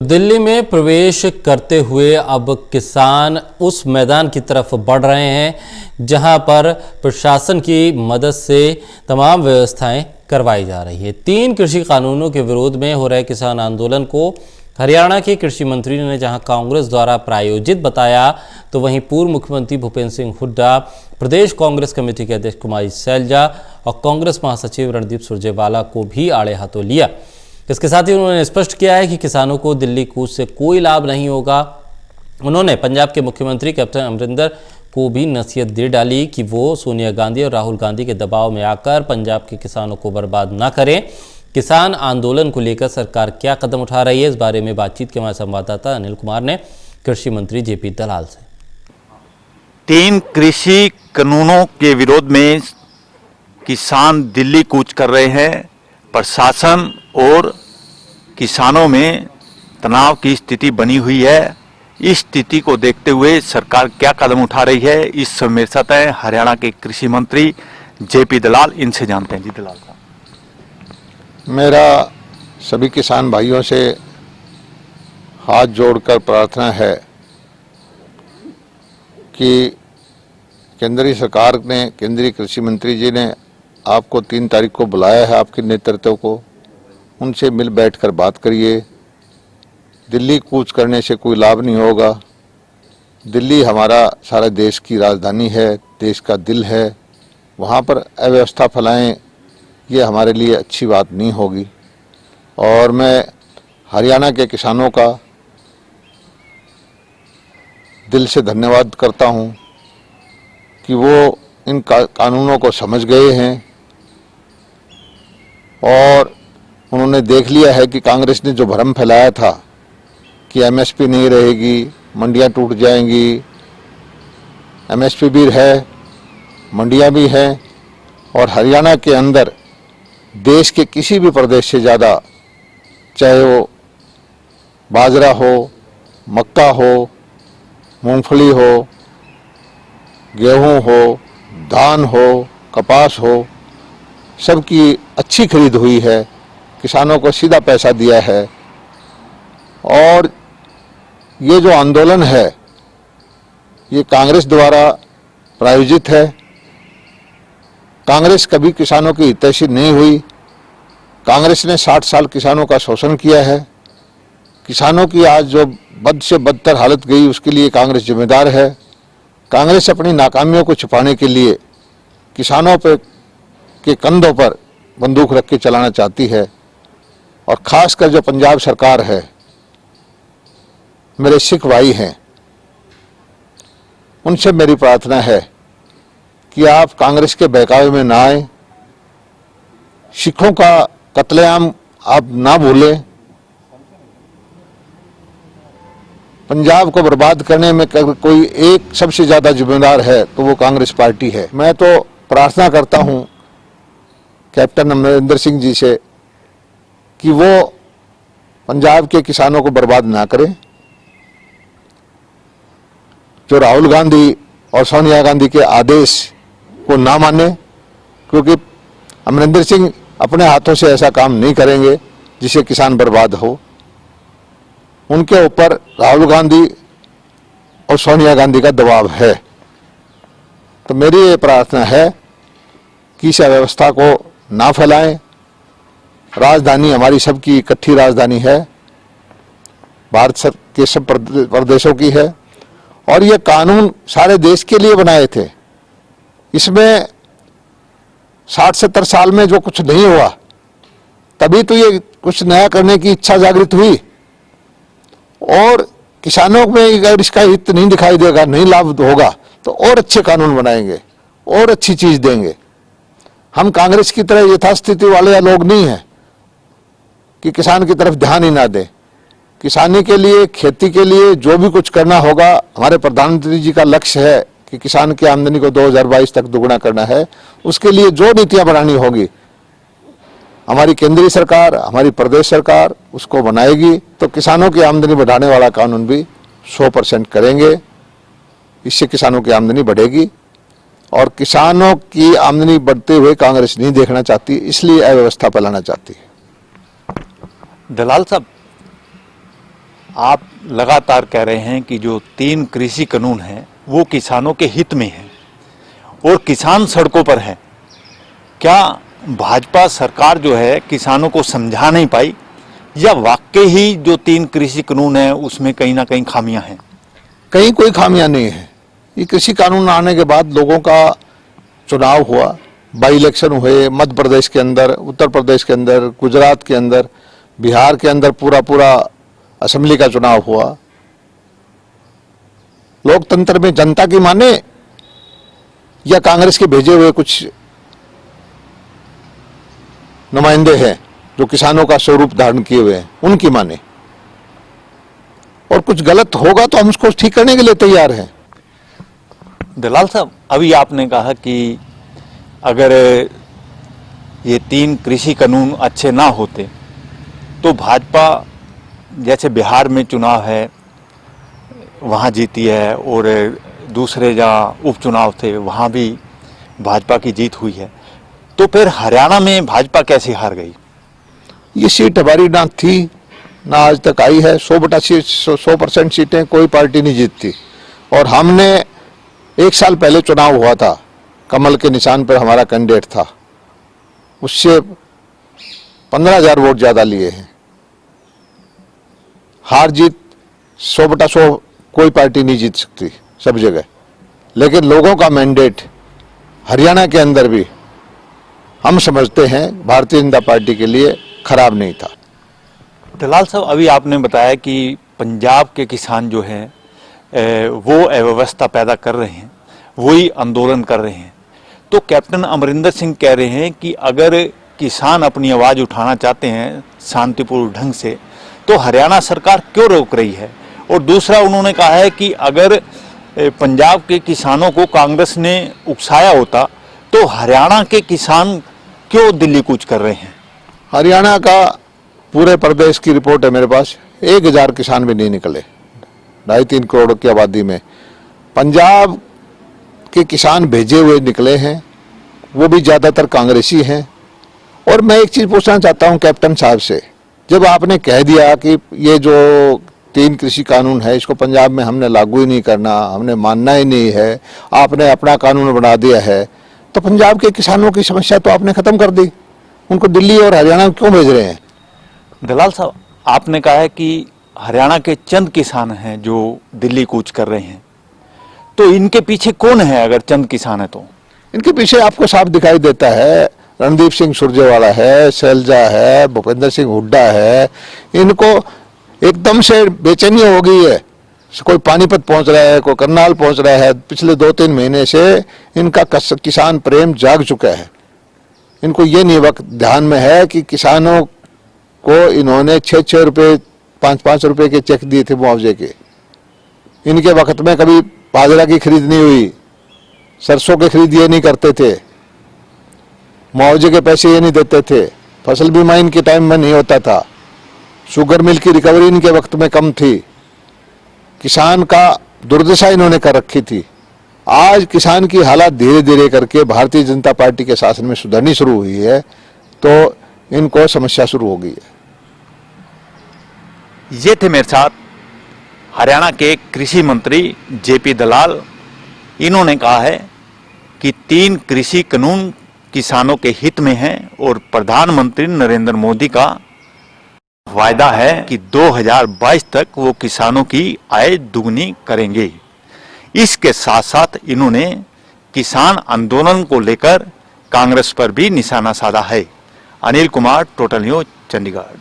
दिल्ली में प्रवेश करते हुए अब किसान उस मैदान की तरफ बढ़ रहे हैं जहां पर प्रशासन की मदद से तमाम व्यवस्थाएं करवाई जा रही है। 3 कृषि कानूनों के विरोध में हो रहे किसान आंदोलन को हरियाणा के कृषि मंत्री ने जहां कांग्रेस द्वारा प्रायोजित बताया, तो वहीं पूर्व मुख्यमंत्री भूपेंद्र सिंह हुड्डा, प्रदेश कांग्रेस कमेटी के अध्यक्ष कुमारी सैलजा और कांग्रेस महासचिव रणदीप सुरजेवाला को भी आड़े हाथों लिया। इसके साथ ही उन्होंने स्पष्ट किया है कि किसानों को दिल्ली कूच से कोई लाभ नहीं होगा। उन्होंने पंजाब के मुख्यमंत्री कैप्टन अमरिंदर को भी नसीहत दे डाली कि वो सोनिया गांधी और राहुल गांधी के दबाव में आकर पंजाब के किसानों को बर्बाद ना करें। किसान आंदोलन को लेकर सरकार क्या कदम उठा रही है, इस बारे में बातचीत के हमारे संवाददाता अनिल कुमार ने कृषि मंत्री जेपी दलाल से। 3 कृषि कानूनों के विरोध में किसान दिल्ली कूच कर रहे हैं। प्रशासन और किसानों में तनाव की स्थिति बनी हुई है। इस स्थिति को देखते हुए सरकार क्या कदम उठा रही है, इस समय मेरे साथ है हरियाणा के कृषि मंत्री जेपी दलाल। इनसे जानते हैं। जी दलाल साहब, मेरा सभी किसान भाइयों से हाथ जोड़कर प्रार्थना है कि केंद्रीय सरकार ने, केंद्रीय कृषि मंत्री जी ने आपको 3 तारीख को बुलाया है, आपके नेतृत्व को, उनसे मिल बैठकर बात करिए। दिल्ली कूच करने से कोई लाभ नहीं होगा। दिल्ली हमारा सारा देश की राजधानी है, देश का दिल है। वहाँ पर अव्यवस्था फैलाएं, ये हमारे लिए अच्छी बात नहीं होगी। और मैं हरियाणा के किसानों का दिल से धन्यवाद करता हूँ कि वो इन कानूनों को समझ गए हैं और उन्होंने देख लिया है कि कांग्रेस ने जो भ्रम फैलाया था कि एमएसपी नहीं रहेगी, मंडियां टूट जाएंगी। एमएसपी भी है, मंडियां भी हैं और हरियाणा के अंदर देश के किसी भी प्रदेश से ज़्यादा, चाहे वो बाजरा हो, मक्का हो, मूंगफली हो, गेहूं हो, धान हो, कपास हो, सबकी अच्छी खरीद हुई है। किसानों को सीधा पैसा दिया है। और ये जो आंदोलन है ये कांग्रेस द्वारा प्रायोजित है। कांग्रेस कभी किसानों की हितैषी नहीं हुई। कांग्रेस ने 60 साल किसानों का शोषण किया है। किसानों की आज जो बद से बदतर हालत गई उसके लिए कांग्रेस जिम्मेदार है। कांग्रेस अपनी नाकामियों को छुपाने के लिए किसानों पे के कंधों पर बंदूक रख के चलाना चाहती है। और खासकर जो पंजाब सरकार है, मेरे सिख भाई हैं, उनसे मेरी प्रार्थना है कि आप कांग्रेस के बहकावे में ना आए। सिखों का कत्लेआम आप ना भूलें। पंजाब को बर्बाद करने में कोई एक सबसे ज्यादा जिम्मेदार है तो वो कांग्रेस पार्टी है। मैं तो प्रार्थना करता हूं कैप्टन अमरिंदर सिंह जी से कि वो पंजाब के किसानों को बर्बाद ना करें। जो राहुल गांधी और सोनिया गांधी के आदेश को ना माने, क्योंकि अमरिंदर सिंह अपने हाथों से ऐसा काम नहीं करेंगे जिससे किसान बर्बाद हो। उनके ऊपर राहुल गांधी और सोनिया गांधी का दबाव है। तो मेरी ये प्रार्थना है कि इस अव्यवस्था को ना फैलाएं। राजधानी हमारी सबकी इकट्ठी राजधानी है, भारत के सब प्रदेशों की है। और ये कानून सारे देश के लिए बनाए थे। इसमें 60-70 साल में जो कुछ नहीं हुआ, तभी तो ये कुछ नया करने की इच्छा जागृत हुई। और किसानों में अगर इसका हित नहीं दिखाई देगा, नहीं लाभ होगा, तो और अच्छे कानून बनाएंगे और अच्छी चीज देंगे। हम कांग्रेस की तरह यथास्थिति वाले लोग नहीं हैं कि किसान की तरफ ध्यान ही ना दें। किसानी के लिए, खेती के लिए जो भी कुछ करना होगा, हमारे प्रधानमंत्री जी का लक्ष्य है कि किसान की आमदनी को 2022 तक दुगुना करना है। उसके लिए जो नीतियां बनानी होगी, हमारी केंद्रीय सरकार, हमारी प्रदेश सरकार उसको बनाएगी। तो किसानों की आमदनी बढ़ाने वाला कानून भी 100% करेंगे। इससे किसानों की आमदनी बढ़ेगी और किसानों की आमदनी बढ़ते हुए कांग्रेस नहीं देखना चाहती, इसलिए अव्यवस्था फैलाना चाहती है। दलाल साहब, आप लगातार कह रहे हैं कि जो 3 कृषि कानून हैं वो किसानों के हित में हैं और किसान सड़कों पर हैं। क्या भाजपा सरकार जो है किसानों को समझा नहीं पाई या वाकई ही जो 3 कृषि कानून हैं उसमें कहीं ना कहीं खामियां हैं? कहीं कोई खामियां नहीं है। ये कृषि कानून आने के बाद लोगों का चुनाव हुआ, बाई इलेक्शन हुए मध्य प्रदेश के अंदर, उत्तर प्रदेश के अंदर, गुजरात के अंदर, बिहार के अंदर पूरा असेंबली का चुनाव हुआ। लोकतंत्र में जनता की माने या कांग्रेस के भेजे हुए कुछ नुमाइंदे हैं जो किसानों का स्वरूप धारण किए हुए हैं उनकी माने, और कुछ गलत होगा तो हम उसको ठीक करने के लिए तैयार हैं। दलाल साहब, अभी आपने कहा कि अगर ये 3 कृषि कानून अच्छे ना होते तो भाजपा जैसे बिहार में चुनाव है वहाँ जीती है और दूसरे जहाँ उपचुनाव थे वहाँ भी भाजपा की जीत हुई है, तो फिर हरियाणा में भाजपा कैसे हार गई? ये सीट हमारी ना थी ना आज तक आई है। 100% सीटें कोई पार्टी नहीं जीतती, और हमने 1 साल पहले चुनाव हुआ था, कमल के निशान पर हमारा कैंडिडेट था, उससे 15,000 वोट ज्यादा लिए हैं। हार जीत 100/100 कोई पार्टी नहीं जीत सकती सब जगह, लेकिन लोगों का मैंडेट हरियाणा के अंदर भी हम समझते हैं भारतीय जनता पार्टी के लिए खराब नहीं था। दलाल साहब, अभी आपने बताया कि पंजाब के किसान जो हैं वो अव्यवस्था पैदा कर रहे हैं, वही आंदोलन कर रहे हैं, तो कैप्टन अमरिंदर सिंह कह रहे हैं कि अगर किसान अपनी आवाज़ उठाना चाहते हैं शांतिपूर्ण ढंग से तो हरियाणा सरकार क्यों रोक रही है? और दूसरा उन्होंने कहा है कि अगर पंजाब के किसानों को कांग्रेस ने उकसाया होता तो हरियाणा के किसान क्यों दिल्ली कूच कर रहे हैं? हरियाणा का पूरे प्रदेश की रिपोर्ट है मेरे पास, 1,000 किसान भी नहीं निकले 2.5-3 करोड़ की आबादी में। पंजाब के किसान भेजे हुए निकले हैं, वो भी ज़्यादातर कांग्रेसी हैं। और मैं एक चीज़ पूछना चाहता हूं कैप्टन साहब से, जब आपने कह दिया कि ये जो 3 कृषि कानून है इसको पंजाब में हमने लागू ही नहीं करना, हमने मानना ही नहीं है, आपने अपना कानून बना दिया है, तो पंजाब के किसानों की समस्या तो आपने खत्म कर दी, उनको दिल्ली और हरियाणा क्यों भेज रहे हैं? दलाल साहब, आपने कहा है कि हरियाणा के चंद किसान हैं जो दिल्ली कूच कर रहे हैं, तो इनके पीछे कौन है? अगर चंद किसान है तो इनके पीछे आपको साफ दिखाई देता है, रणदीप सिंह सुरजेवाला है, शैलजा है, भूपेंद्र सिंह हुड्डा है। इनको एकदम से बेचैनी हो गई है, कोई पानीपत पहुंच रहा है, कोई करनाल पहुंच रहा है। पिछले 2-3 महीने से इनका किसान प्रेम जाग चुका है। इनको ये नहीं वक्त ध्यान में है कि किसानों को इन्होंने 6-6 रुपये 5-5 रुपये के चेक दिए थे मुआवजे के। इनके वक्त में कभी बाजरा की खरीद नहीं हुई, सरसों के खरीद ये नहीं करते थे, मुआवजे के पैसे ये नहीं देते थे, फसल बीमा इनके टाइम में नहीं होता था, शुगर मिल की रिकवरी इनके वक्त में कम थी, किसान का दुर्दशा इन्होंने कर रखी थी। आज किसान की हालत धीरे धीरे करके भारतीय जनता पार्टी के शासन में सुधरनी शुरू हुई है, तो इनको समस्या शुरू हो गई है। ये थे मेरे साथ हरियाणा के कृषि मंत्री जेपी दलाल। इन्होंने कहा है कि 3 कृषि कानून किसानों के हित में हैं और प्रधानमंत्री नरेंद्र मोदी का वायदा है कि 2022 तक वो किसानों की आय दुगनी करेंगे। इसके साथ साथ इन्होंने किसान आंदोलन को लेकर कांग्रेस पर भी निशाना साधा है। Anil Kumar, total news, Chandigarh.